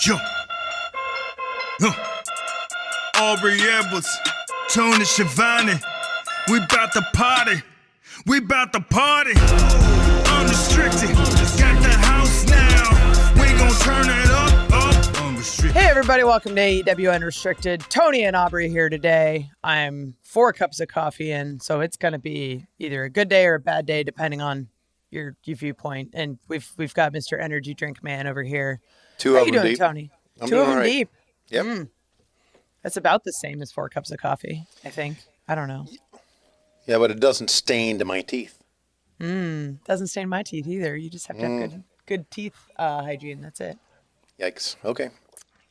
Yo. Aubrey Edwards, Tony Schiavone. We bout to party. We bout to party. Unrestricted. Got the house now. We gon' turn it up. Unrestricted. Hey everybody, welcome to AEW Unrestricted. Tony and Aubrey here today. I'm 4 cups of coffee in, so it's gonna be either a good day or a bad day, depending on your viewpoint. And we've got Mr. Energy Drink Man over here. Two How of you them doing, deep. Tony? I'm Two doing of them all right. deep. Yep. That's about the same as 4 cups of coffee, I think. I don't know. Yeah, but it doesn't stain to my teeth. Doesn't stain my teeth either. You just have to have good teeth hygiene. That's it. Yikes. Okay.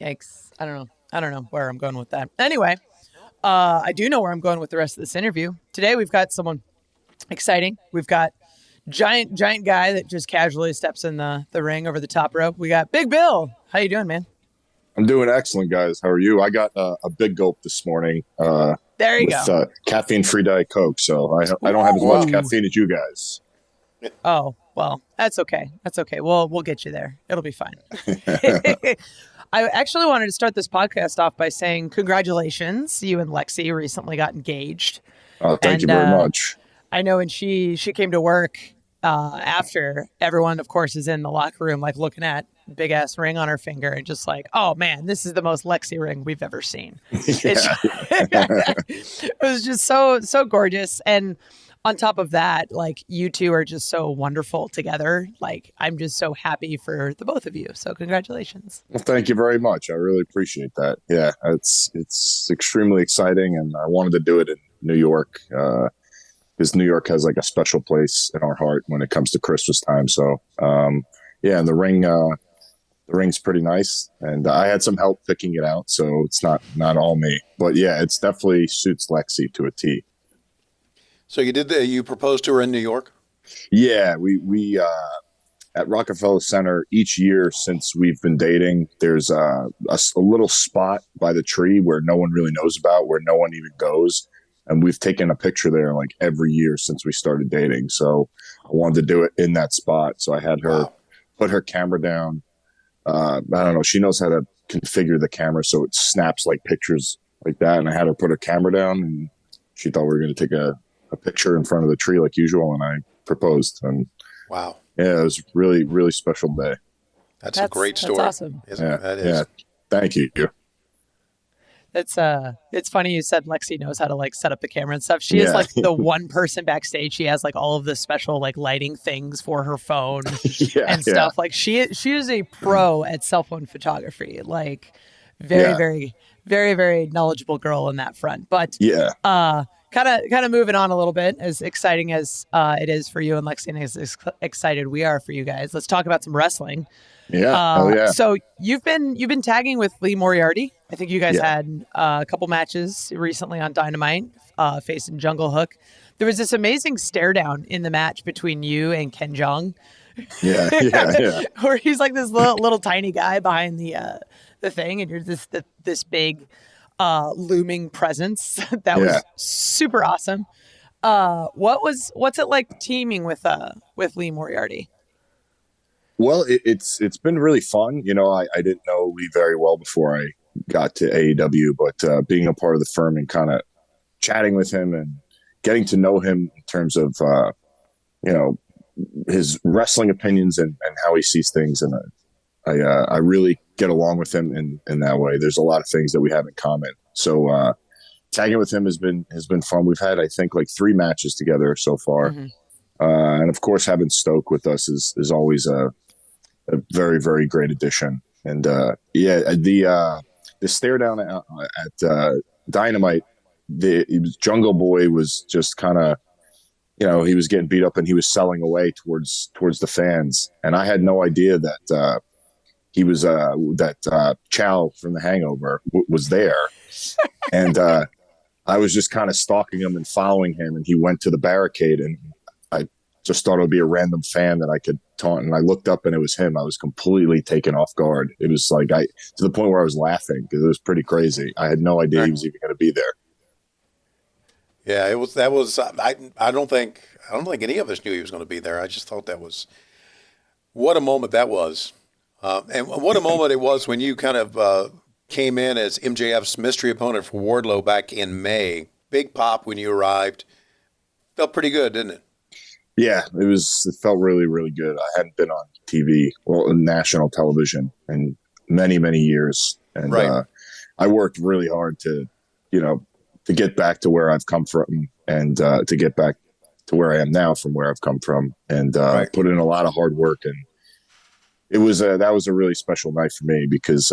Yikes. I don't know where I'm going with that. Anyway, I do know where I'm going with the rest of this interview. Today we've got someone exciting. We've got giant guy that just casually steps in the ring over the top rope. We got Big Bill. How you doing, man? I'm doing excellent, guys. How are you? I got a big gulp this morning. There you go. With caffeine-free Diet Coke, so I don't have as much caffeine as you guys. Oh, well, that's okay. That's okay. We'll get you there. It'll be fine. I actually wanted to start this podcast off by saying congratulations. You and Lexy recently got engaged. Thank you very much. I know when she came to work after, everyone, of course, is in the locker room, like looking at big ass ring on her finger and just like, oh man, this is the most Lexy ring we've ever seen. It was just so gorgeous. And on top of that, like you two are just so wonderful together. Like I'm just so happy for the both of you. So congratulations. Well, thank you very much. I really appreciate that. Yeah, it's extremely exciting, and I wanted to do it in New York because New York has like a special place in our heart when it comes to Christmas time. So yeah, and the ring's pretty nice, and I had some help picking it out, so it's not all me. But yeah, it's definitely suits Lexy to a T. So you proposed to her in New York? Yeah, we at Rockefeller Center each year since we've been dating, there's a little spot by the tree where no one really knows about, where no one even goes. And we've taken a picture there like every year since we started dating. So I wanted to do it in that spot. So I had her put her camera down. I don't know. She knows how to configure the camera so it snaps like pictures like that. And I had her put her camera down, and she thought we were going to take a picture in front of the tree like usual. And I proposed. And wow. Yeah, it was really, really special day. That's a great story. That's awesome. Yeah, That is. yeah. Thank you. It's funny you said Lexy knows how to like set up the camera and stuff. She is like the one person backstage. She has like all of the special like lighting things for her phone and stuff. Like she is a pro at cell phone photography. Like very knowledgeable girl in that front. But kind of moving on a little bit, as exciting as it is for you and Lexy, and as excited we are for you guys. Let's talk about some wrestling. Yeah. So you've been tagging with Lee Moriarty. I think you guys had a couple matches recently on Dynamite, facing Jungle Hook. There was this amazing stare down in the match between you and Ken Jeong. Yeah. Where he's like this little tiny guy behind the thing, and you're this big looming presence. That was super awesome. What's it like teaming with Lee Moriarty? Well, it's been really fun. You know, I didn't know Lee very well before I got to AEW, but being a part of the firm and kind of chatting with him and getting to know him in terms of, his wrestling opinions and how he sees things. And I really get along with him in that way. There's a lot of things that we have in common. So tagging with him has been fun. We've had, I think, like 3 matches together so far. Mm-hmm. And of course, having Stoke with us is always a very, very great addition. And the stare down at Dynamite, Jungle Boy was just kind of, he was getting beat up and he was selling away towards the fans. And I had no idea that he was Chow from the Hangover was there. And I was just kind of stalking him and following him, and he went to the barricade, and I just thought it would be a random fan that I could taunt. And I looked up and it was him. I was completely taken off guard. It was like to the point where I was laughing because it was pretty crazy. I had no idea he was even going to be there. Yeah, it was. That was. I don't think any of us knew he was going to be there. I just thought that was what a moment that was. And what a moment it was when you kind of came in as MJF's mystery opponent for Wardlow back in May. Big pop when you arrived. Felt pretty good, didn't it? Yeah, it felt really, really good. I hadn't been on TV, national television in many, many years. And right. I worked really hard to get back to where I've come from and to get back to where I am now from where I've come from, and right. put in a lot of hard work. And that was a really special night for me because,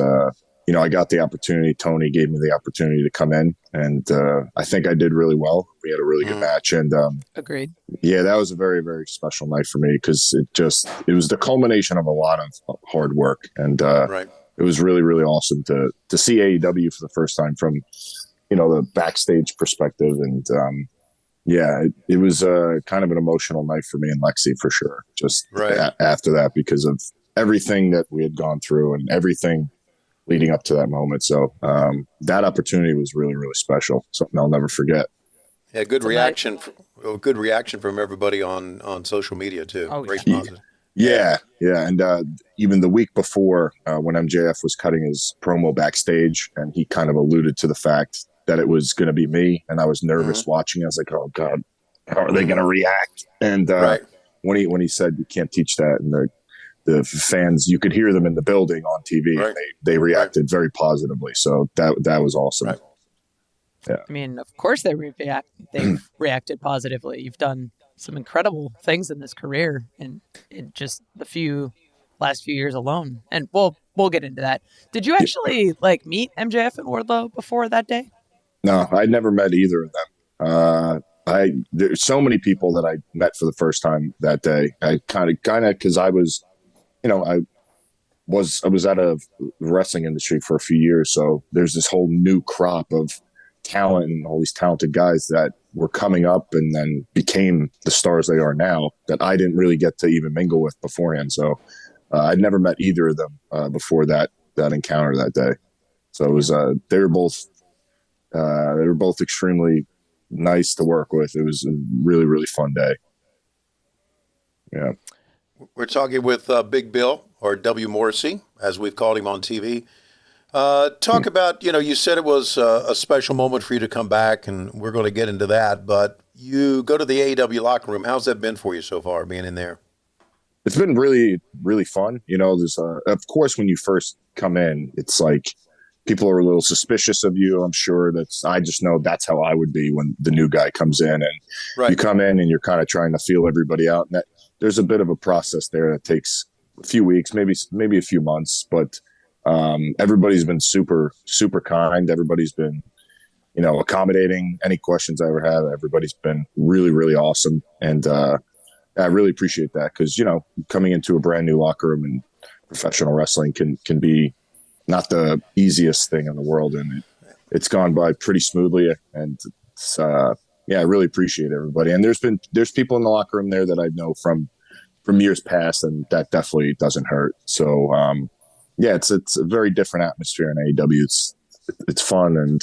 I got the opportunity. Tony gave me the opportunity to come in, and I think I did really well. We had a really good match, and agreed. Yeah, that was a very, very special night for me because it was the culmination of a lot of hard work, and right. It was really, really awesome to see AEW for the first time from the backstage perspective, and it was kind of an emotional night for me and Lexy for sure. Just right. After that, because of everything that we had gone through and everything leading up to that moment. So that opportunity was really, really special. Something I'll never forget. Yeah, good reaction. Good reaction from everybody on social media too. Oh, very positive. Yeah, and even the week before, when MJF was cutting his promo backstage, and he kind of alluded to the fact that it was going to be me, and I was nervous watching. I was like, "Oh God, how are they going to react?" And right. when he said you can't teach that, and the fans, you could hear them in the building on TV, right. and they reacted very positively. So that was awesome. Right. Yeah, I mean, of course they reacted positively. You've done some incredible things in this career in just the last few years alone, and we'll get into that. Did you actually meet MJF and Wardlow before that day? No, I'd never met either of them. There's so many people that I met for the first time that day. I kind of because I was, I was out of the wrestling industry for a few years, so there's this whole new crop of talent and all these talented guys that were coming up and then became the stars they are now that I didn't really get to even mingle with beforehand. So I'd never met either of them before that encounter that day. So it was they were both extremely nice to work with. It was a really, really fun day. Yeah. We're talking with Big Bill, or W. Morrissey, as we've called him on TV. Talk about, you said it was a special moment for you to come back, and we're going to get into that, but you go to the AEW locker room. How's that been for you so far, being in there? It's been really, really fun. There's of course, when you first come in, it's like people are a little suspicious of you. I'm sure I just know that's how I would be when the new guy comes in, and right. You come in and you're kind of trying to feel everybody out. And there's a bit of a process there that takes a few weeks, maybe a few months, but everybody's been super, super kind. Everybody's been, accommodating any questions I ever have. Everybody's been really, really awesome. And, I really appreciate that because, coming into a brand new locker room in professional wrestling can be not the easiest thing in the world. And it's gone by pretty smoothly. And it's, I really appreciate everybody. And there's people in the locker room there that I know from years past, and that definitely doesn't hurt. So, it's a very different atmosphere in AEW. It's fun, and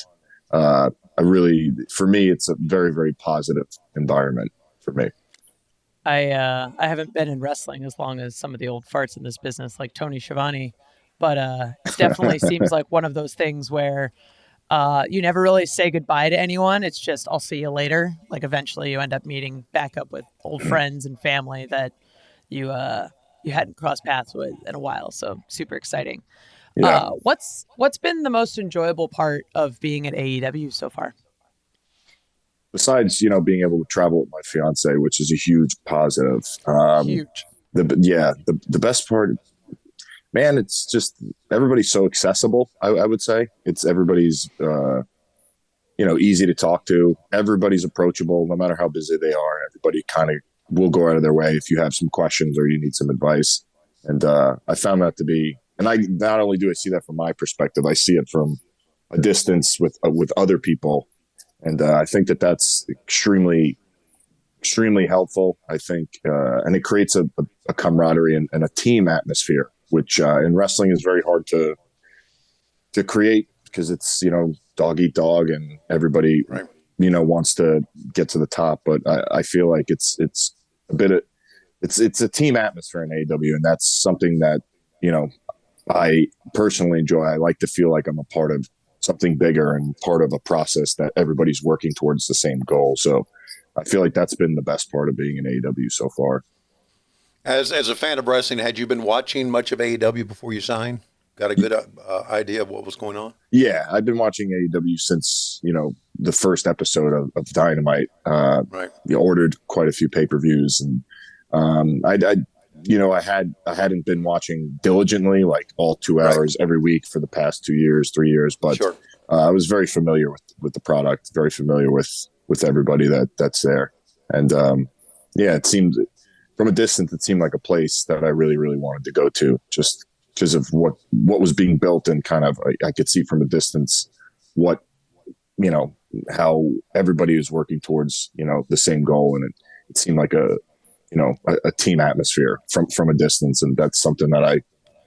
for me, it's a very, very positive environment for me. I haven't been in wrestling as long as some of the old farts in this business, like Tony Schiavone, but it definitely seems like one of those things where you never really say goodbye to anyone. It's just, I'll see you later. Like eventually you end up meeting back up with old friends and family that you hadn't crossed paths with in a while. So super exciting. Yeah. What's been the most enjoyable part of being at AEW so far? Besides, being able to travel with my fiance, which is a huge positive. Huge. The best part, man, it's just everybody's so accessible. I would say everybody's easy to talk to. Everybody's approachable, no matter how busy they are. Everybody kind of will go out of their way if you have some questions or you need some advice. And I found that to be, and I not only do I see that from my perspective, I see it from a distance with other people. And I think that's extremely, extremely helpful. I think, and it creates a camaraderie and a team atmosphere, which in wrestling is very hard to create because it's, dog eat dog and everybody, right. Wants to get to the top. But I feel like it's a bit of, it's a team atmosphere in AEW. And that's something that, I personally enjoy. I like to feel like I'm a part of something bigger and part of a process that everybody's working towards the same goal. So I feel like that's been the best part of being in AEW so far. As a fan of wrestling, had you been watching much of AEW before you signed? Got a good idea of what was going on? Yeah, I've been watching AEW since, the first episode of Dynamite. Right. You ordered quite a few pay-per-views, and I hadn't been watching diligently, like all 2 hours every week for the past 2 years, 3 years, but sure. I was very familiar with the product, very familiar with everybody that's there. And it seemed from a distance, it seemed like a place that I really, really wanted to go to, just because of what was being built, and kind of I could see from a distance what, how everybody was working towards, the same goal. And it seemed like a team atmosphere from a distance. And that's something that I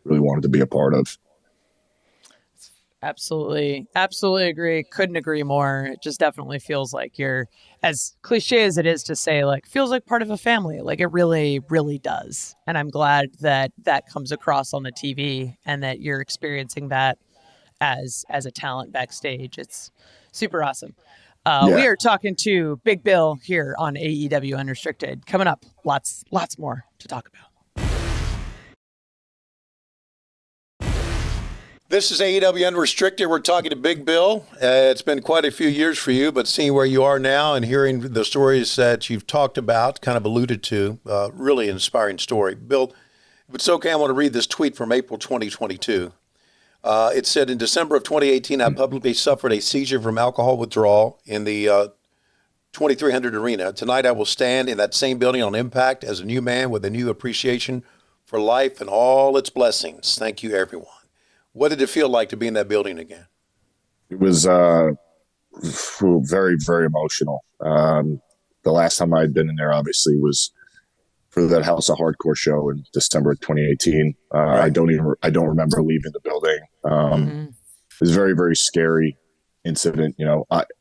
really wanted to be a part of. Absolutely. Absolutely agree. Couldn't agree more. It just definitely feels like you're, as cliche as it is to say, like, feels like part of a family. Like, it really, really does. And I'm glad that that comes across on the TV and that you're experiencing that as a talent backstage. It's super awesome. We are talking to Big Bill here on AEW Unrestricted. Coming up, lots more to talk about. This is AEW Unrestricted. We're talking to Big Bill. It's been quite a few years for you, but seeing where you are now and hearing the stories that you've talked about, kind of alluded to, really inspiring story. Bill, if it's okay, I want to read this tweet from April 2022. It said, in December of 2018, I publicly suffered a seizure from alcohol withdrawal in the 2300 arena. Tonight, I will stand in that same building on Impact as a new man with a new appreciation for life and all its blessings. Thank you, everyone. What did it feel like to be in that building again? It was very, very emotional. The last time I had been in there, obviously, was for that House of Hardcore show in December of 2018. Right. I don't remember leaving the building. It was a very, very scary incident.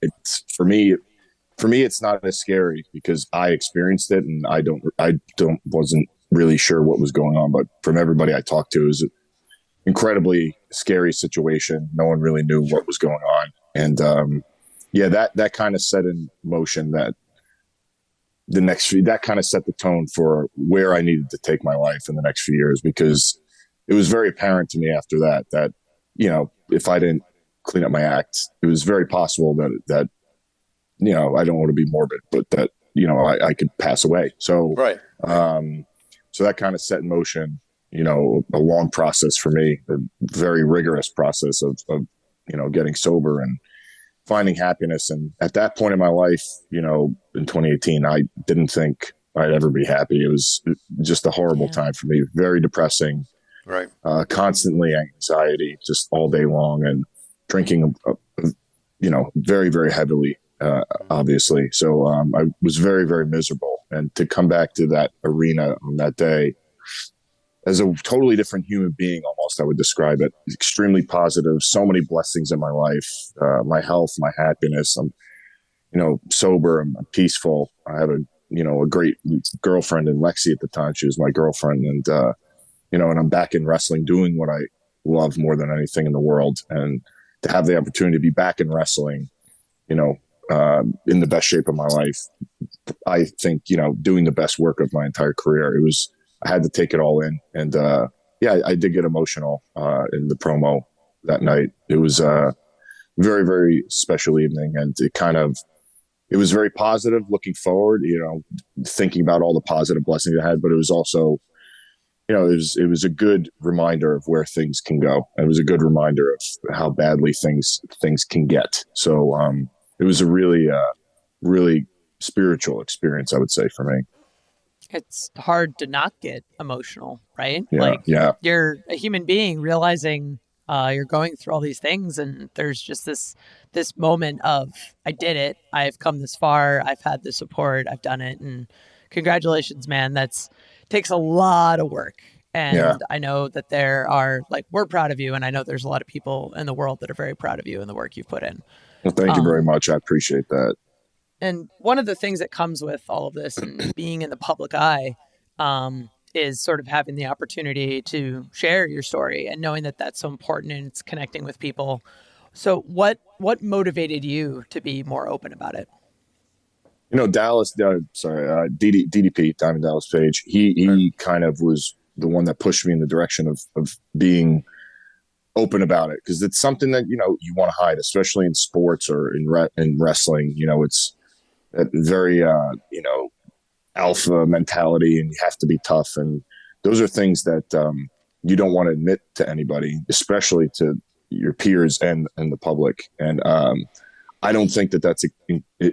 It's for me, it's not as scary because I experienced it, and wasn't really sure what was going on. But from everybody I talked to, it was incredibly scary situation. No one really knew what was going on. And that kind of set in motion that that kind of set the tone for where I needed to take my life in the next few years, because it was very apparent to me after that, if I didn't clean up my act, it was very possible that I don't want to be morbid, but that, I could pass away. So, right. So that kind of set in motion, a long process for me, a very rigorous process of getting sober and finding happiness. And at that point in my life, in 2018, I didn't think I'd ever be happy. It was just a horrible time for me, very depressing, right? Constantly anxiety, just all day long, and drinking, very, very heavily, obviously. So I was very, very miserable. And to come back to that arena on that day, as a totally different human being, almost, I would describe it. Extremely positive, so many blessings in my life, my health, my happiness. I'm, sober, I'm peaceful. I have a great girlfriend in Lexy at the time. She was my girlfriend. And, and I'm back in wrestling, doing what I love more than anything in the world. And to have the opportunity to be back in wrestling, in the best shape of my life, I think, doing the best work of my entire career, I had to take it all in. And, I did get emotional in the promo that night. It was a very, very special evening. And it was very positive looking forward, thinking about all the positive blessings I had, but it was also, it was a good reminder of where things can go. And it was a good reminder of how badly things can get. So it was a really, really spiritual experience, I would say, for me. It's hard to not get emotional, right? Yeah. You're a human being realizing you're going through all these things, and there's just this moment of, I did it. I've come this far. I've had the support. I've done it. And congratulations, man. Takes a lot of work. And I know that there are, we're proud of you. And I know there's a lot of people in the world that are very proud of you and the work you've put in. Well, thank you very much. I appreciate that. And one of the things that comes with all of this and being in the public eye is sort of having the opportunity to share your story and knowing that that's so important and it's connecting with people. So what motivated you to be more open about it? Dallas, DDP, Diamond Dallas Page, he kind of was the one that pushed me in the direction of being open about it, because it's something that, you want to hide, especially in sports or in wrestling. It's a very, alpha mentality, and you have to be tough. And those are things that you don't want to admit to anybody, especially to your peers and the public. And I don't think that that's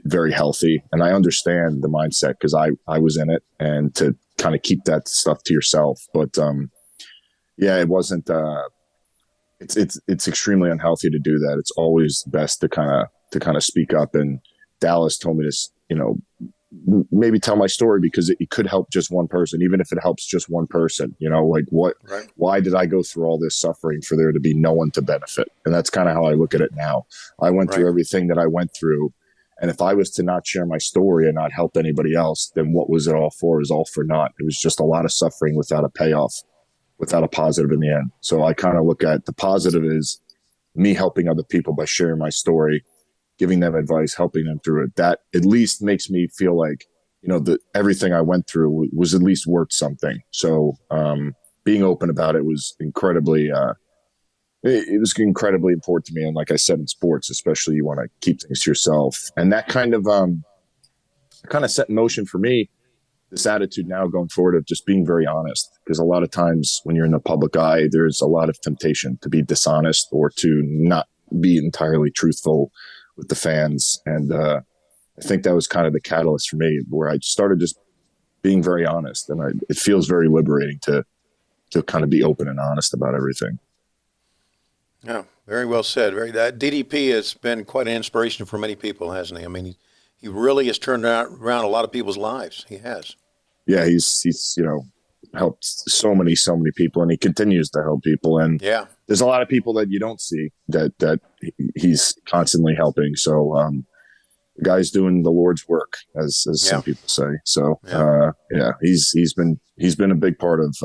very healthy. And I understand the mindset, because I was in it, and to kind of keep that stuff to yourself. But it wasn't. It's extremely unhealthy to do that. It's always best to kind of speak up. And Dallas told me to, maybe tell my story, because it could help just one person, even if it helps just one person. Why did I go through all this suffering for there to be no one to benefit? And that's kind of how I look at it now. I went through everything that I went through. And if I was to not share my story and not help anybody else, then what was it all for? It was all for naught. It was just a lot of suffering without a payoff, without a positive in the end. So I kind of look at the positive is me helping other people by sharing my story, giving them advice, helping them through it. That at least makes me feel like, everything I went through was at least worth something. So being open about it was incredibly important to me. And like I said, in sports, especially, you want to keep things to yourself. And that kind of set in motion for me this attitude now going forward of just being very honest. Because a lot of times when you're in the public eye, there's a lot of temptation to be dishonest or to not be entirely truthful with the fans. And I think that was kind of the catalyst for me, where I started just being very honest. And it feels very liberating to kind of be open and honest about everything. Yeah, very well said. That DDP has been quite an inspiration for many people, hasn't he? I mean, he really has turned around a lot of people's lives. He has. Yeah, he's helped so many people, and he continues to help people. And there's a lot of people that you don't see that he's constantly helping. So the guy's doing the Lord's work, as some people say. So he's been a big part of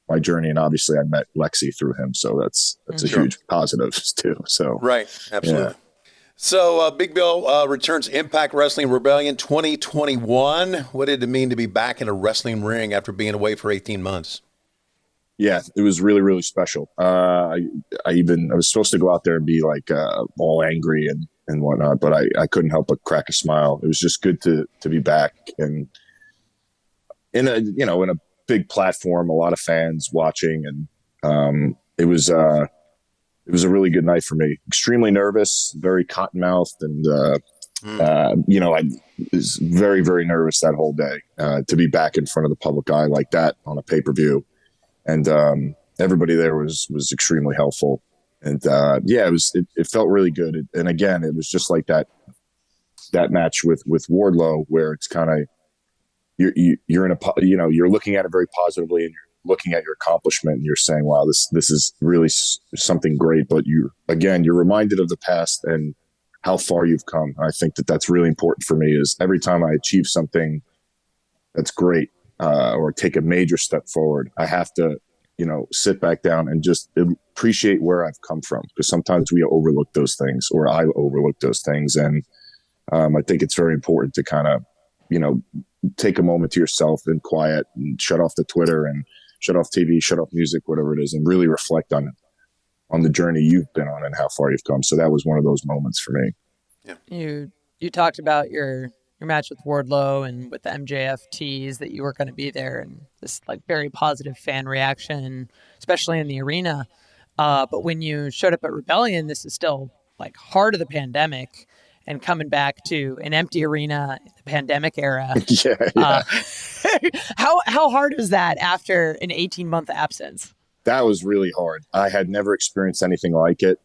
my journey, and obviously I met Lexy through him, so that's a huge positive too. So absolutely. Yeah. So Big Bill returns Impact Wrestling Rebellion 2021. What did it mean to be back in a wrestling ring after being away for 18 months? Yeah, it was really, really special. I was supposed to go out there and be like all angry and whatnot, but I couldn't help but crack a smile. It was just good to be back, and in a big platform, a lot of fans watching, and it was a really good night for me. Extremely nervous, very cotton-mouthed, and I was very, very nervous that whole day to be back in front of the public eye like that on a pay-per-view. And everybody there was extremely helpful. And it felt really good. And again, it was just like that match with Wardlow, where it's kind of you're in you're looking at it very positively, and you're looking at your accomplishment, and you're saying, wow, this is really something great. But you're reminded of the past and how far you've come. And I think that's really important for me, is every time I achieve something that's great or take a major step forward, I have to, sit back down and just appreciate where I've come from. Because sometimes we overlook those things, or I overlook those things. And I think it's very important to kind of, take a moment to yourself in quiet and shut off the Twitter and shut off TV, shut off music, whatever it is, and really reflect on the journey you've been on and how far you've come. So that was one of those moments for me. Yeah. You talked about your match with Wardlow and with the MJF tease that you were going to be there, and this like very positive fan reaction, especially in the arena. But when you showed up at Rebellion, this is still like heart of the pandemic, and coming back to an empty arena in the pandemic era. How hard was that after an 18-month absence? That was really hard. I had never experienced anything like it.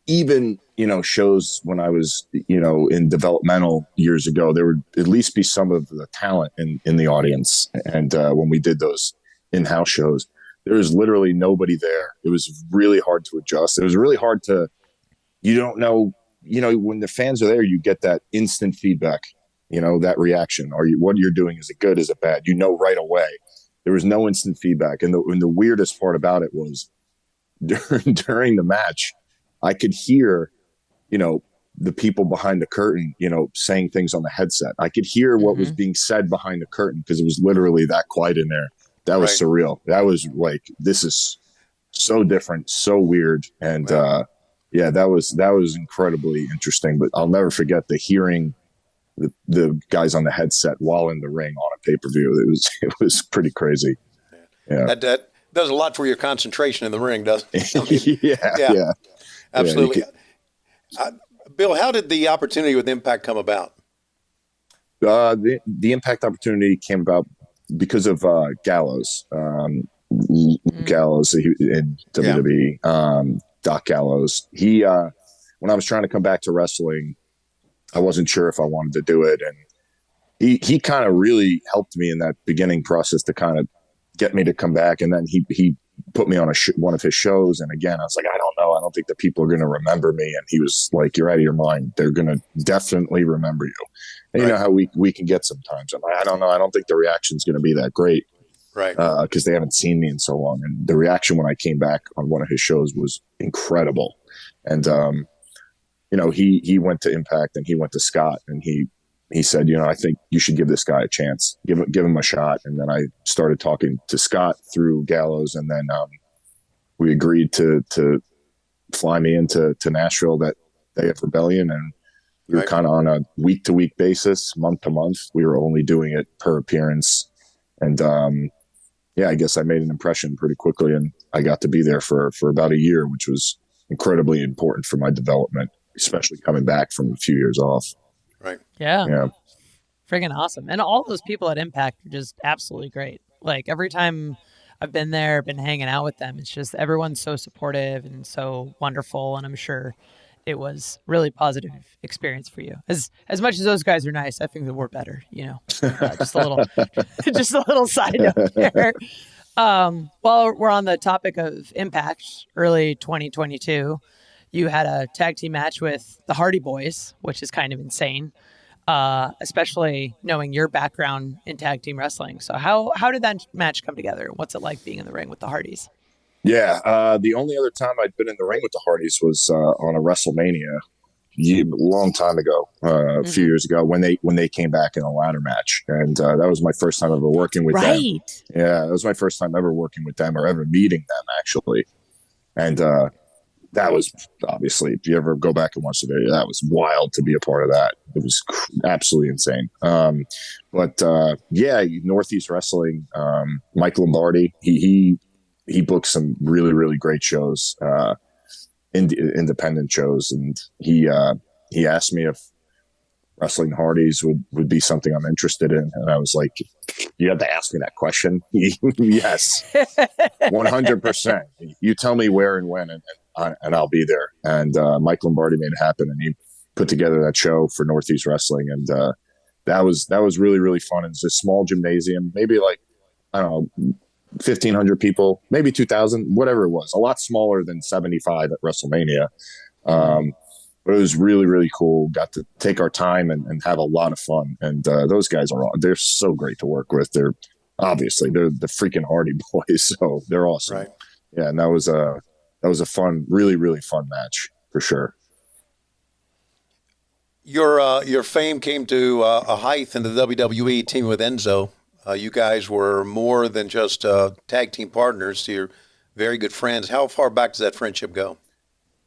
Even shows when I was, in developmental years ago, there would at least be some of the talent in the audience. And when we did those in-house shows, there was literally nobody there. It was really hard to adjust. It was really hard you don't know, when the fans are there, you get that instant feedback. that reaction. What you're doing, is it good? Is it bad? Right away. There was no instant feedback. And the weirdest part about it was during the match, I could hear, the people behind the curtain, saying things on the headset. I could hear what was being said behind the curtain because it was literally that quiet in there. That was surreal. That was like, this is so different, so weird. And that was incredibly interesting. But I'll never forget the hearing the guys on the headset while in the ring on a pay-per-view. It was pretty crazy. Yeah. That does a lot for your concentration in the ring, doesn't it? Yeah. Absolutely. Bill, how did the opportunity with Impact come about? The Impact opportunity came about because of Gallows. Gallows in WWE, Doc Gallows. He, when I was trying to come back to wrestling, I wasn't sure if I wanted to do it. And he kind of really helped me in that beginning process to kind of get me to come back. And then he put me on one of his shows. And again, I was like, I don't know. I don't think the people are going to remember me. And he was like, you're out of your mind. They're going to definitely remember you. And you know how we can get sometimes. I'm like, I don't know. I don't think the reaction's going to be that great. Right. Because they haven't seen me in so long. And the reaction when I came back on one of his shows was incredible. And, he went to Impact and he went to Scott and he said, I think you should give this guy a chance, give him a shot. And then I started talking to Scott through Gallows. And then we agreed to fly me into Nashville that day of Rebellion. And we were kind of on a week to week basis, month to month. We were only doing it per appearance. And I guess I made an impression pretty quickly. And I got to be there for about a year, which was incredibly important for my development, especially coming back from a few years off. Right. Yeah. Friggin' awesome. And all those people at Impact are just absolutely great. Like every time I've been there, been hanging out with them, it's just everyone's so supportive and so wonderful. And I'm sure it was really positive experience for you. As much as those guys are nice, I think that we're better, just a little side note there. While we're on the topic of Impact, early 2022, you had a tag team match with the Hardy Boys, which is kind of insane, especially knowing your background in tag team wrestling. So how did that match come together? What's it like being in the ring with the Hardys? Yeah, the only other time I'd been in the ring with the Hardys was on a WrestleMania a long time ago, a few years ago, when they came back in a ladder match. And that was my first time ever working with them. Yeah, that was my first time ever working with them or ever meeting them, actually. And that was obviously, if you ever go back and watch the video, that was wild to be a part of that. It was absolutely insane. But Northeast Wrestling, Mike Lombardi, he booked some really, really great shows, independent shows. And he asked me if wrestling Hardys would be something I'm interested in. And I was like, you have to ask me that question. Yes, 100%. You tell me where and when, and I'll be there. And Mike Lombardi made it happen, and he put together that show for Northeast Wrestling, and that was really, really fun. It's a small gymnasium, maybe like, I don't know, 1,500 people, maybe 2,000, whatever it was. A lot smaller than 75 at WrestleMania. But it was really, really cool. Got to take our time and have a lot of fun. And those guys they're so great to work with. They're the freaking Hardy Boys, so they're awesome. Right. Yeah, and that was a fun, really, really fun match for sure. Your fame came to a height in the WWE, teaming with Enzo. You guys were more than just tag team partners. You're very good friends. How far back does that friendship go?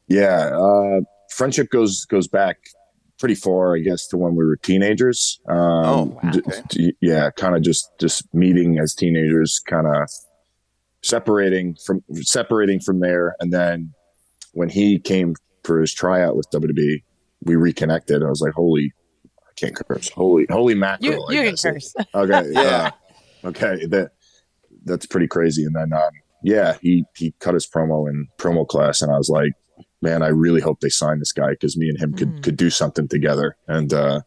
Yeah, friendship goes back pretty far, I guess, to when we were teenagers. Wow. Okay. Kind of just meeting as teenagers, kind of separating from there. And then when he came for his tryout with WWE, we reconnected. I was like, I can't curse. Holy mackerel. You can curse. Okay. Yeah. Okay. That's pretty crazy. And then, he cut his promo in promo class, and I was like, man, I really hope they sign this guy, because me and him could do something together. And the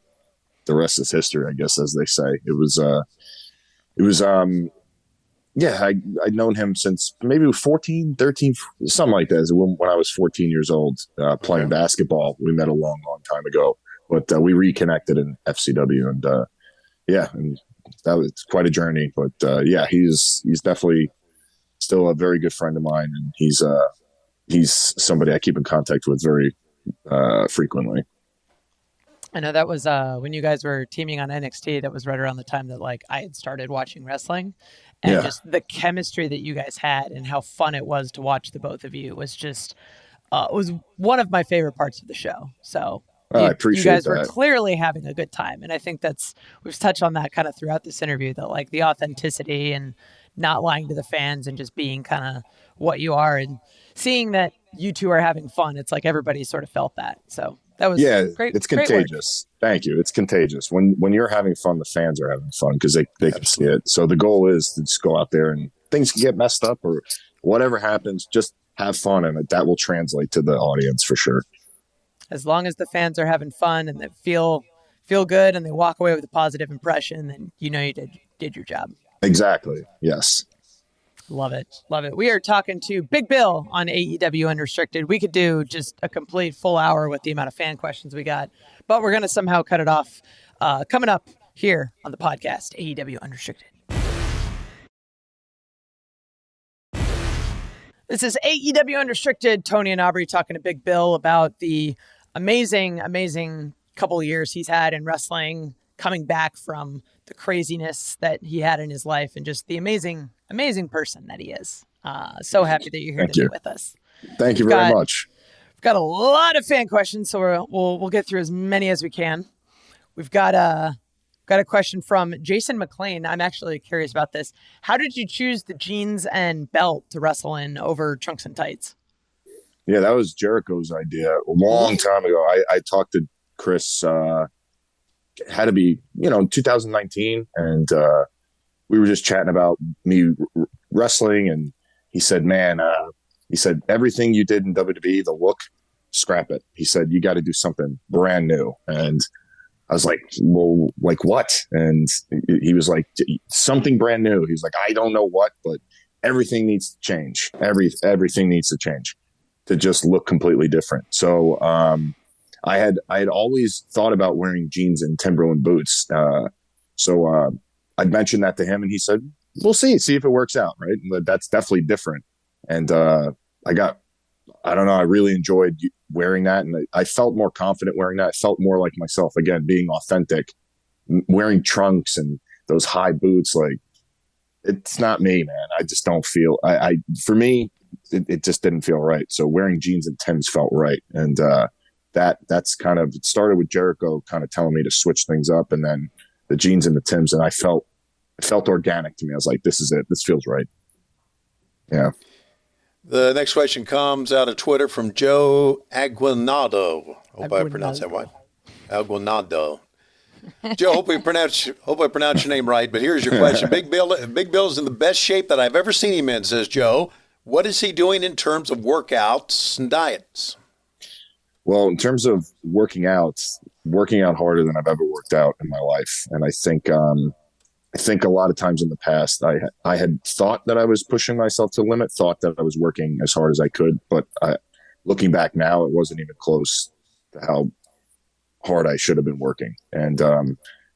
rest is history, I guess, as they say. I'd known him since maybe 14, 13, something like that. When I was 14 years old, playing basketball. We met a long, long time ago. but we reconnected in FCW, and and that was quite a journey. But he's definitely still a very good friend of mine, and he's somebody I keep in contact with very frequently. I know that was when you guys were teaming on NXT. That was right around the time that like I had started watching wrestling, and just the chemistry that you guys had and how fun it was to watch the both of you was just was one of my favorite parts of the show. So I appreciate you guys that. were clearly having a good time, and I think we've touched on that kind of throughout this interview, that like the authenticity and not lying to the fans and just being kind of what you are, and seeing that you two are having fun. It's like everybody sort of felt that. So that was great. It's contagious. Thank you. It's contagious. When you're having fun, the fans are having fun because they can see it. So the goal is to just go out there, and things can get messed up or whatever happens, just have fun, and that will translate to the audience for sure. As long as the fans are having fun and they feel good and they walk away with a positive impression, then you know you did your job. Exactly. Yes. Love it. Love it. We are talking to Big Bill on AEW Unrestricted. We could do just a complete full hour with the amount of fan questions we got, but we're going to somehow cut it off coming up here on the podcast, AEW Unrestricted. This is AEW Unrestricted. Tony and Aubrey talking to Big Bill about the amazing couple of years he's had in wrestling, coming back from the craziness that he had in his life, and just the amazing person that he is. So happy that you're here to be with us. Thank you very much. We've got a lot of fan questions, so we'll get through as many as we can. We've got a question from Jason McLean. I'm actually curious about this. How did you choose the jeans and belt to wrestle in over trunks and tights? Yeah, that was Jericho's idea a long time ago. I talked to Chris, had to be, in 2019. And we were just chatting about me wrestling. And he said, man, everything you did in WWE, the look, scrap it. He said, you got to do something brand new. And I was like, well, like what? And he was like, something brand new. He was like, I don't know what, but everything needs to change. Everything needs to change to just look completely different. So I had always thought about wearing jeans and Timberland boots. So I'd mentioned that to him, and he said, we'll see if it works out, right? But that's definitely different. And I don't know, I really enjoyed wearing that, and I felt more confident wearing that. I felt more like myself, again, being authentic, wearing trunks and those high boots. Like, it's not me, man. I just don't feel, for me, it just didn't feel right. So wearing jeans and Timbs felt right. And that's kind of, it started with Jericho kind of telling me to switch things up, and then the jeans and the Timbs, and it felt organic to me. I was like, this is it. This feels right. Yeah. The next question comes out of Twitter from Joe Aguinaldo. Hope I pronounced that right. Aguinaldo. Joe, hope I pronounce your name right. But here's your question: Big Bill is in the best shape that I've ever seen him in, says Joe. What is he doing in terms of workouts and diets? Well, in terms of working out harder than I've ever worked out in my life, and I think a lot of times in the past, I had thought that I was pushing myself to the limit, thought that I was working as hard as I could. But looking back now, it wasn't even close to how hard I should have been working. And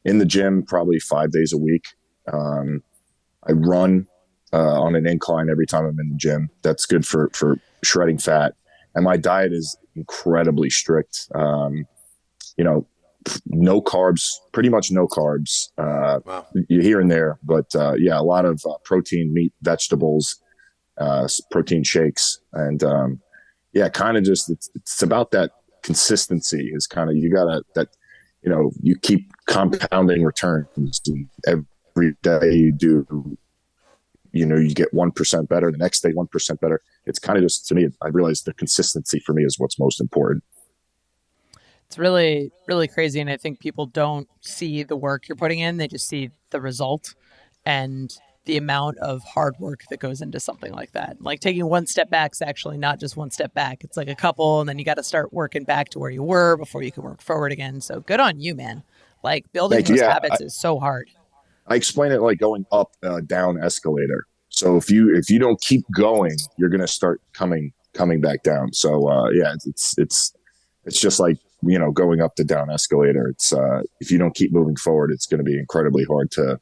in the gym, probably 5 days a week. I run on an incline every time I'm in the gym. That's good for shredding fat. And my diet is incredibly strict. No carbs, pretty much no carbs, wow. Here and there. But a lot of protein, meat, vegetables, protein shakes. And kind of just, it's about that consistency is kind of, you keep compounding returns. Every day you do, you get 1% better, the next day 1% better. It's kind of just, to me, I realize the consistency for me is what's most important. It's really, really crazy. And I think people don't see the work you're putting in. They just see the result and the amount of hard work that goes into something like that. Like taking one step back is actually not just one step back. It's like a couple, and then you got to start working back to where you were before you can work forward again. So good on you, man. Like building those habits is so hard. I explain it like going up, down escalator. So if you don't keep going, you're going to start coming back down. So it's just like going up the down escalator. It's if you don't keep moving forward, it's going to be incredibly hard to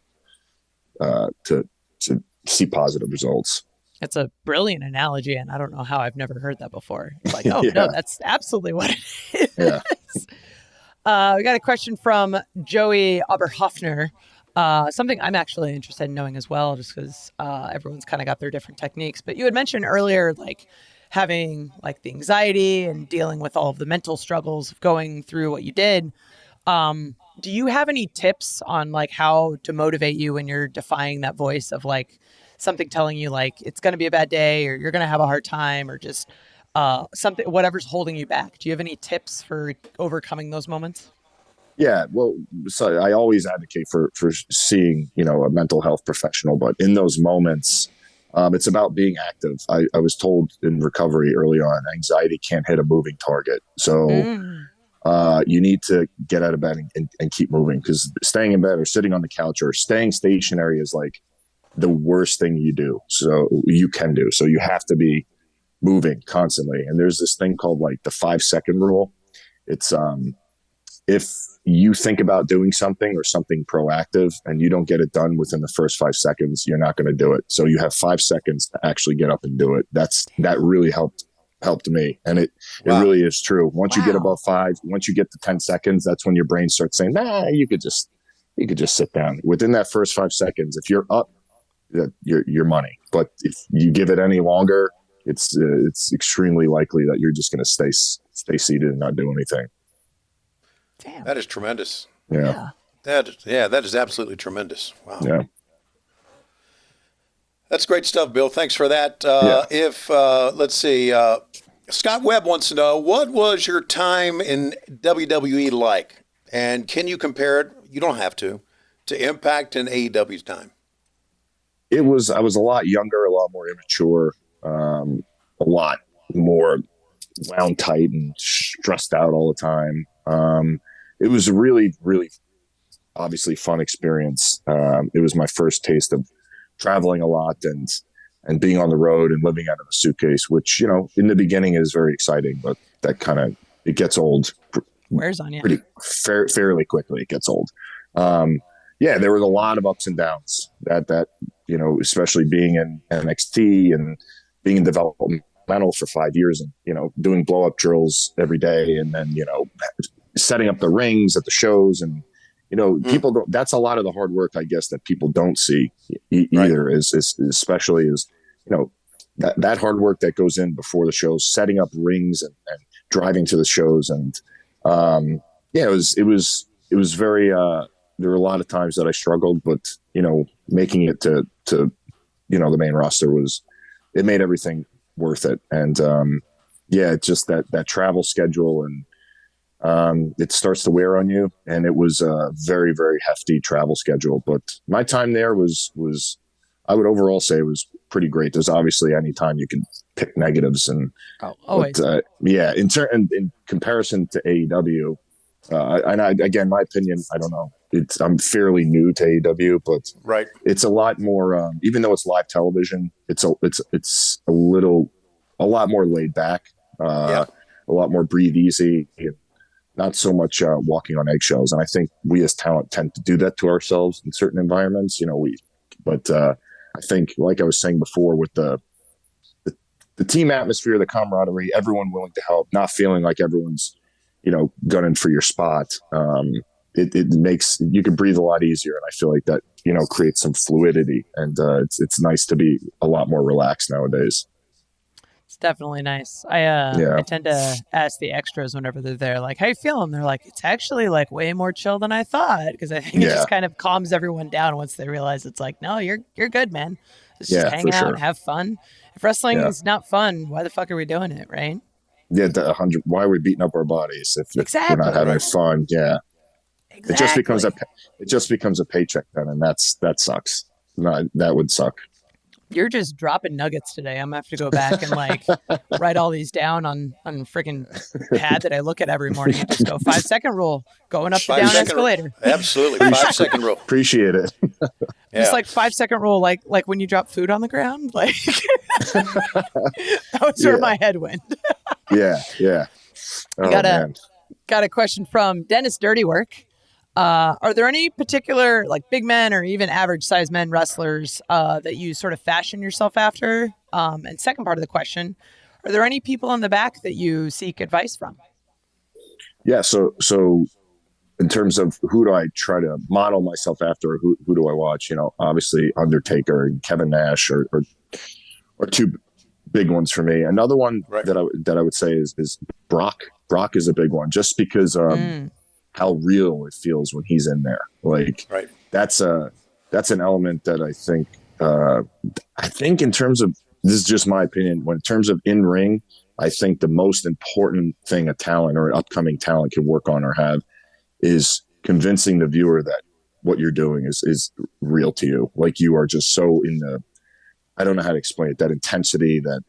see positive results. It's a brilliant analogy, and I don't know how I've never heard that before. It's like, oh, no, that's absolutely what it is. Yeah. We got a question from Joey Oberhoffner. Something I'm actually interested in knowing as well, just because everyone's kind of got their different techniques. But you had mentioned earlier, like, having like the anxiety and dealing with all of the mental struggles of going through what you did. Do you have any tips on like how to motivate you when you're defying that voice of like something telling you like it's going to be a bad day or you're going to have a hard time or just something, whatever's holding you back? Do you have any tips for overcoming those moments? Yeah, well, so I always advocate for seeing, a mental health professional, but in those moments, it's about being active. I was told in recovery early on, anxiety can't hit a moving target. So you need to get out of bed and keep moving, because staying in bed or sitting on the couch or staying stationary is like the worst thing you can do. So you have to be moving constantly. And there's this thing called like the 5-second rule. It's if you think about doing something or something proactive and you don't get it done within the first 5 seconds, you're not going to do it. So you have 5 seconds to actually get up and do it. That really helped me. And it really is true. Once you get above 5, once you get to 10 seconds, that's when your brain starts saying, you could just sit down. Within that first 5 seconds, if you're up, you're money. But if you give it any longer, it's extremely likely that you're just going to stay seated and not do anything. Damn. That is tremendous. Yeah. That is absolutely tremendous. Wow. Yeah. That's great stuff, Bill. Thanks for that. If let's see, Scott Webb wants to know, what was your time in WWE like? And can you compare it, you don't have to Impact and AEW's time? I was a lot younger, a lot more immature, a lot more wound tight and stressed out all the time. It was a really, really obviously fun experience. It was my first taste of traveling a lot and being on the road and living out of a suitcase, which, in the beginning is very exciting, but that it gets old. Wears on you. Pretty fairly quickly. It gets old. There was a lot of ups and downs that especially being in NXT and being in developmental for 5 years and, doing blow up drills every day. And then, setting up the rings at the shows and, people go, that's a lot of the hard work, I guess, that people don't see either is especially that hard work that goes in before the shows, setting up rings and driving to the shows. And, it was very, there were a lot of times that I struggled, but, making it to the main roster it made everything worth it. And, just that travel schedule and, it starts to wear on you, and it was a very, very hefty travel schedule. But my time there was I would overall say it was pretty great. There's obviously any time you can pick negatives, and always. But, in comparison to AEW, again, my opinion, I don't know. I'm fairly new to AEW, but it's a lot more. Even though it's live television, it's a lot more laid back. A lot more breathe easy. Not so much walking on eggshells. And I think we as talent tend to do that to ourselves in certain environments, but I think, like I was saying before, with the team atmosphere, the camaraderie, everyone willing to help, not feeling like everyone's, gunning for your spot. It makes, you can breathe a lot easier. And I feel like that, creates some fluidity, and it's nice to be a lot more relaxed nowadays. It's definitely nice. I tend to ask the extras whenever they're there, like, how you feeling? They're like, it's actually like way more chill than I thought, because I think it just kind of calms everyone down once they realize it's like, no, you're good, man. Let's just hang out and have fun. If wrestling is not fun, why the fuck are we doing it, right? Yeah, 100. Why are we beating up our bodies if we're not having fun? Yeah, exactly. It just becomes a paycheck then, and that sucks. No, that would suck. You're just dropping nuggets today. I'm gonna have to go back and write all these down on freaking pad that I look at every morning and just go 5-second rule, going up the down escalator. Absolutely, 5-second rule. Appreciate it. Just 5-second rule, like when you drop food on the ground. Like that was where my head went. Yeah. I Got a question from Dennis Dirtywork. Are there any particular like big men or even average size men wrestlers that you sort of fashion yourself after? And second part of the question, are there any people in the back that you seek advice from? Yeah. So in terms of who do I try to model myself after, who do I watch? Obviously Undertaker and Kevin Nash are two big ones for me. Another one that I would say is Brock. Brock is a big one just because how real it feels when he's in there. Like that's an element that I think in terms of, this is just my opinion, when in terms of in ring, I think the most important thing a talent or an upcoming talent can work on or have is convincing the viewer that what you're doing is real to you. Like you are just so in the, I don't know how to explain it, that intensity, that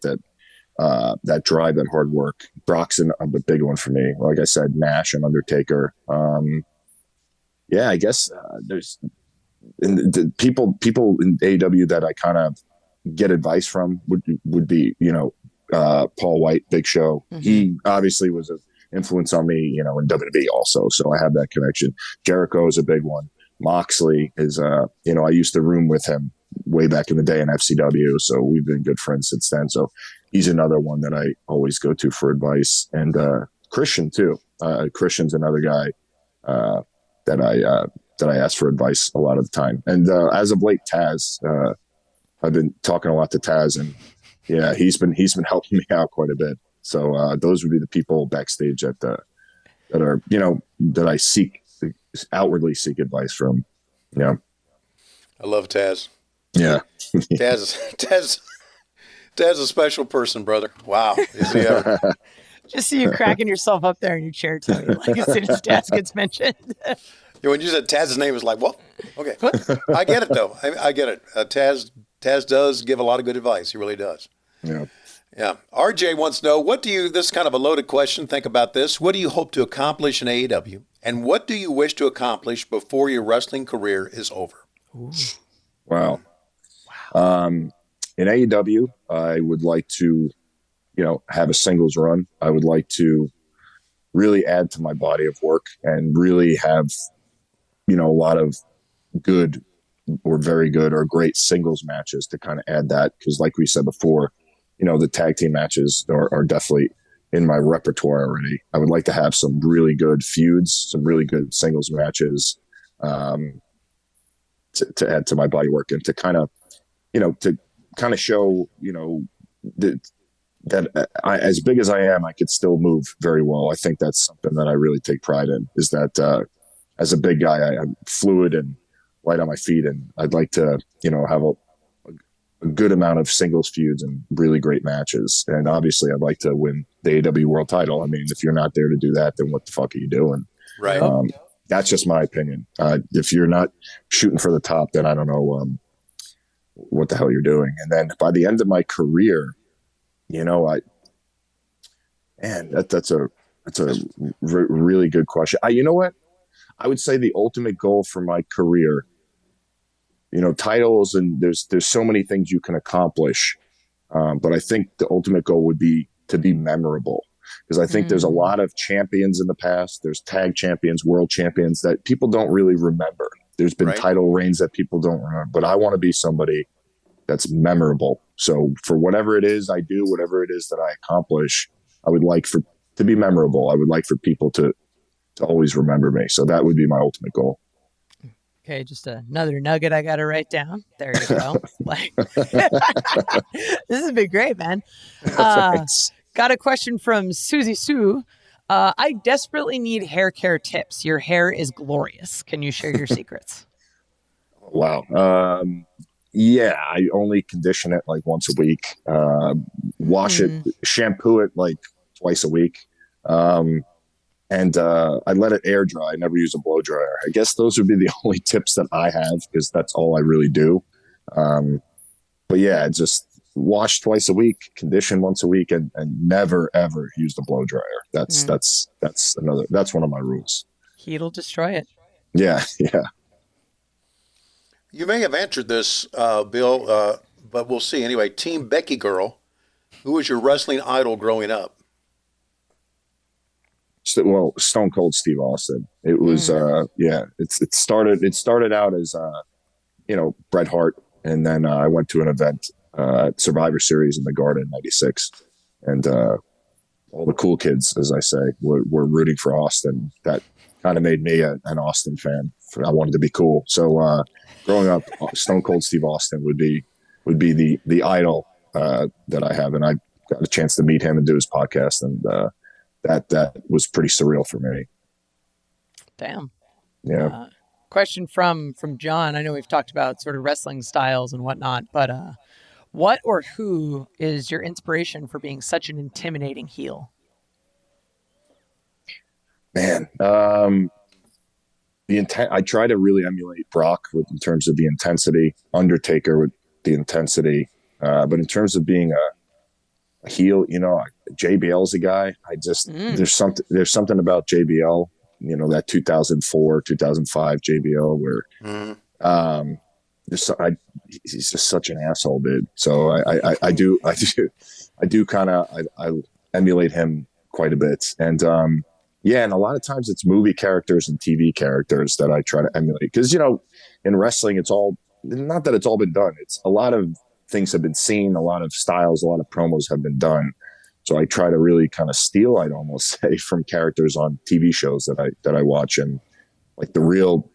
drive, that hard work. Brock's a big one for me. Like I said, Nash and Undertaker. I guess there's people in AEW that I kind of get advice from would be, Paul White, Big Show. Mm-hmm. He obviously was an influence on me, in WWE also. So I have that connection. Jericho is a big one. Moxley is, I used to room with him way back in the day in FCW. So we've been good friends since then. So he's another one that I always go to for advice. And Christian too. Christian's another guy that I ask for advice a lot of the time. And as of late, Taz, I've been talking a lot to Taz, and yeah, he's been helping me out quite a bit. So those would be the people backstage that are, that I outwardly seek advice from. Yeah. I love Taz. Yeah. Taz is a special person, brother. Wow. Is he ever? Just see you cracking yourself up there in your chair, Tony, like as soon as Taz gets mentioned. When you said Taz's name, was like, what? Okay. I get it, though. I get it. Taz does give a lot of good advice. He really does. Yeah. Yeah. RJ wants to know, this is kind of a loaded question. Think about this. What do you hope to accomplish in AEW? And what do you wish to accomplish before your wrestling career is over? Ooh. Wow. In AEW, I would like to, have a singles run. I would like to really add to my body of work and really have, a lot of good or very good or great singles matches to kind of add that. Because like we said before, the tag team matches are definitely in my repertoire already. I would like to have some really good feuds, some really good singles matches to add to my body work and to kind of, show, that I, as big as I am, I could still move very well. I think that's something that I really take pride in, is that as a big guy, I'm fluid and light on my feet. And I'd like to, have a good amount of singles feuds and really great matches. And obviously I'd like to win the AEW world title. I mean, if you're not there to do that, then what the fuck are you doing? Right. That's just my opinion. If you're not shooting for the top, then I don't know what the hell you're doing. And then by the end of my career, that's a really good question. You know what? I would say the ultimate goal for my career, titles, and there's so many things you can accomplish. But I think the ultimate goal would be to be memorable, because I think there's a lot of champions in the past. There's tag champions, world champions that people don't really remember. There's been title reigns that people don't remember, but I want to be somebody that's memorable. So for whatever it is I do, whatever it is that I accomplish, I would like to be memorable. I would like for people to always remember me. So that would be my ultimate goal. Okay, just another nugget I got to write down. There you go. This has been great, man. Got a question from Susie Sue. I desperately need hair care tips. Your hair is glorious. Can you share your secrets? Wow. Yeah, I only condition it like once a week. Wash it, shampoo it like twice a week. And I let it air dry. I never use a blow dryer. I guess those would be the only tips that I have, because that's all I really do. But yeah, just wash twice a week, condition once a week, and never ever use the blow dryer. That's one of my rules. Heat'll destroy it. Yeah. You may have answered this, Bill, but we'll see. Anyway, Team Becky Girl, who was your wrestling idol growing up? Stone Cold Steve Austin. It was it started out as Bret Hart, and then I went to an event at Survivor Series in the Garden in '96, and all the cool kids, as I say, were rooting for Austin. That kind of made me an Austin fan. I wanted to be cool. So growing up, Stone Cold Steve Austin would be the idol that I have, and I got a chance to meet him and do his podcast, and that was pretty surreal for me. Damn. Yeah. Question from John. I know we've talked about sort of wrestling styles and whatnot, but what or who is your inspiration for being such an intimidating heel? Man, the intent. I try to really emulate Brock in terms of the intensity. Undertaker with the intensity, but in terms of being a heel, JBL's a guy. There's something about JBL. That 2004, 2005 JBL where he's just such an asshole, dude. So I do kind of I emulate him quite a bit, and and a lot of times it's movie characters and TV characters that I try to emulate, because in wrestling it's all, not that it's all been done, it's a lot of things have been seen, a lot of styles, a lot of promos have been done. So I try to really kind of steal, I'd almost say, from characters on TV shows that I watch, and like the real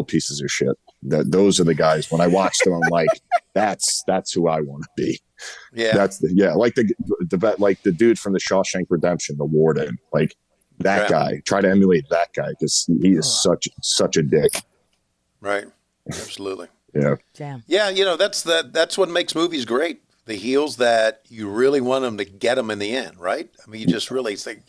pieces of shit. Those are the guys. When I watch them, I'm like, that's who I want to be. Yeah, like the dude from the Shawshank Redemption, the Warden, like that guy. Try to emulate that guy, because he is such a dick. Right. Absolutely. Yeah. Damn. Yeah. That's what makes movies great. The heels that you really want them to get them in the end, right? I mean, you just really think,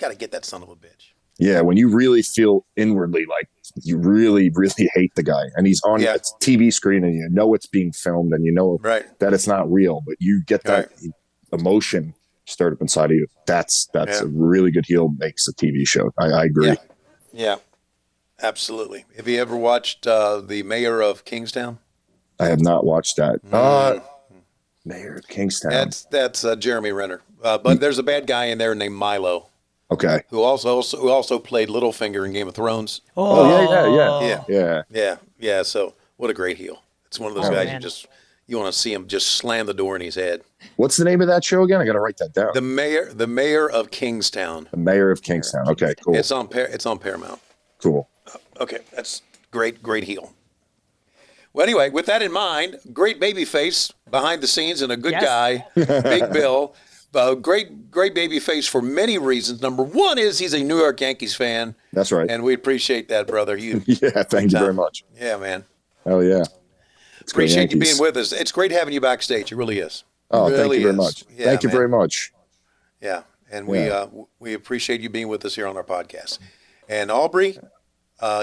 got to get that son of a bitch. Yeah, when you really feel inwardly like you really, really hate the guy, and he's on that TV screen, and it's being filmed, and that it's not real, but you get that emotion stirred up inside of you. That's a really good heel makes a TV show. I agree. Yeah, absolutely. Have you ever watched The Mayor of Kingstown? I have not watched that. Mayor of Kingstown. That's Jeremy Renner. But there's a bad guy in there named Milo. Okay. Who also played Littlefinger in Game of Thrones. Yeah. So what a great heel. It's one of those guys you want to see him just slam the door in his head. What's the name of that show again? I got to write that down. The Mayor of Kingstown. The Mayor of Kingstown. Okay, cool. It's on Paramount. Cool. Okay, that's great heel. Well, anyway, with that in mind, great baby face behind the scenes and a good guy, Big Bill. Great baby face for many reasons. Number one is he's a New York Yankees fan. That's right. And we appreciate that, brother. Thank you very much. Yeah, man. Hell yeah. Appreciate you being with us. It's great having you backstage. It really is. Oh, thank you very much. Yeah, thank you very much. Yeah, and we appreciate you being with us here on our podcast. And Aubrey,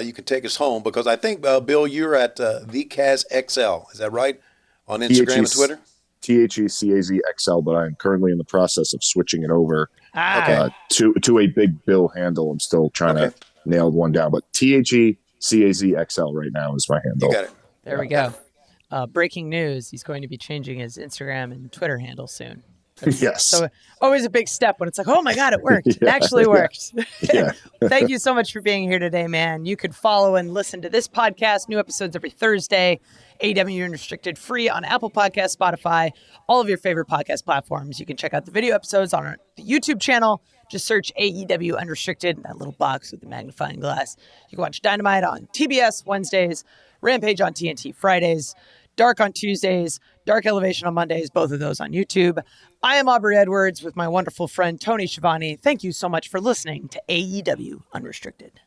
you can take us home, because I think, Bill, you're at the Kaz XL. Is that right? On Instagram and Twitter? THECAZXL, but I'm currently in the process of switching it over to a Big Bill handle. I'm still trying to nail one down, but THECAZXL right now is my handle. You got it. There we go. Breaking news, he's going to be changing his Instagram and Twitter handle soon. Yes. So always a big step when it's like, oh my God, it worked. It actually worked. Thank you so much for being here today, man. You can follow and listen to this podcast, new episodes every Thursday, AEW Unrestricted, free on Apple Podcasts, Spotify, all of your favorite podcast platforms. You can check out the video episodes on the YouTube channel. Just search AEW Unrestricted, that little box with the magnifying glass. You can watch Dynamite on TBS Wednesdays, Rampage on TNT Fridays, Dark on Tuesdays, Dark Elevation on Mondays, both of those on YouTube. I am Aubrey Edwards with my wonderful friend Tony Schiavone. Thank you so much for listening to AEW Unrestricted.